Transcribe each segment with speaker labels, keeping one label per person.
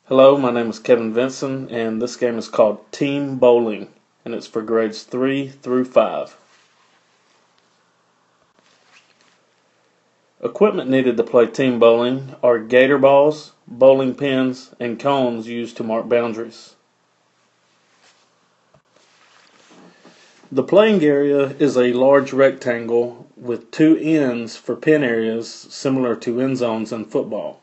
Speaker 1: Hello, my name is Kevin Vinson, and this game is called Team Bowling, and it's for grades 3 through 5. Equipment needed to play team bowling are gator balls, bowling pins, and cones used to mark boundaries. The playing area is a large rectangle with two ends for pin areas similar to end zones in football.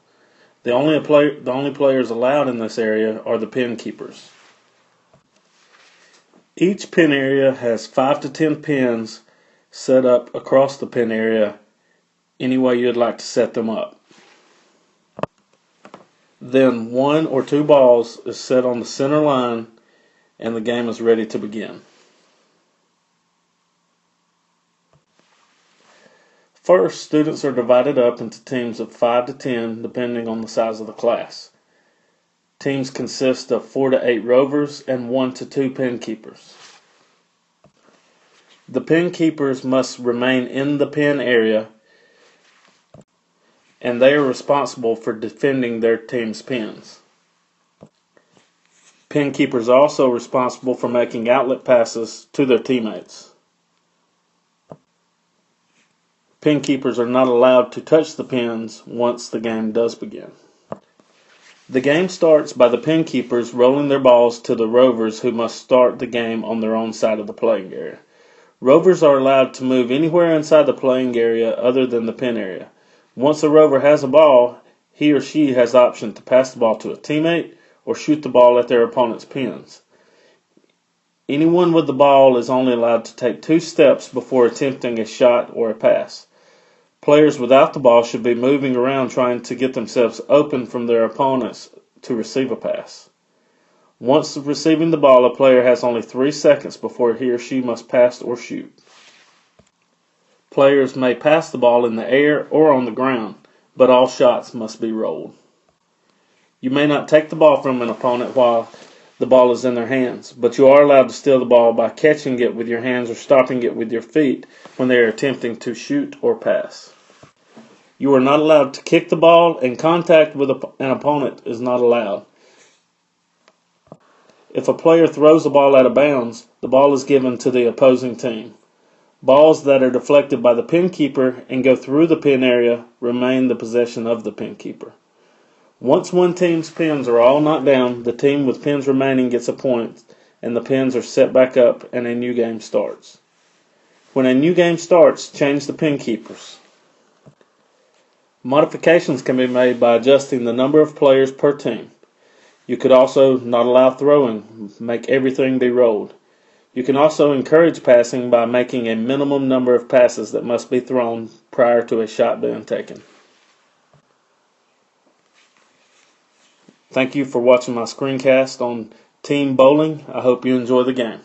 Speaker 1: The only players allowed in this area are the pin keepers. Each pin area has 5 to 10 pins set up across the pin area any way you'd like to set them up. Then 1 or 2 balls is set on the center line and the game is ready to begin. First, students are divided up into teams of 5 to 10 depending on the size of the class. Teams consist of 4 to 8 rovers and 1 to 2 pin keepers. The pin keepers must remain in the pin area and they are responsible for defending their team's pins. Pin keepers are also responsible for making outlet passes to their teammates. Pin keepers are not allowed to touch the pins once the game does begin. The game starts by the pin keepers rolling their balls to the rovers who must start the game on their own side of the playing area. Rovers are allowed to move anywhere inside the playing area other than the pin area. Once a rover has a ball, he or she has the option to pass the ball to a teammate or shoot the ball at their opponent's pins. Anyone with the ball is only allowed to take 2 steps before attempting a shot or a pass. Players without the ball should be moving around trying to get themselves open from their opponents to receive a pass. Once receiving the ball, a player has only 3 seconds before he or she must pass or shoot. Players may pass the ball in the air or on the ground, but all shots must be rolled. You may not take the ball from an opponent while the ball is in their hands, but you are allowed to steal the ball by catching it with your hands or stopping it with your feet when they are attempting to shoot or pass. You are not allowed to kick the ball, and contact with an opponent is not allowed. If a player throws a ball out of bounds, the ball is given to the opposing team. Balls that are deflected by the pin keeper and go through the pin area remain the possession of the pin keeper. Once one team's pins are all knocked down, the team with pins remaining gets a point, and the pins are set back up and a new game starts. When a new game starts, change the pin keepers. Modifications can be made by adjusting the number of players per team. You could also not allow throwing, make everything be rolled. You can also encourage passing by making a minimum number of passes that must be thrown prior to a shot being taken. Thank you for watching my screencast on Team Bowling. I hope you enjoy the game.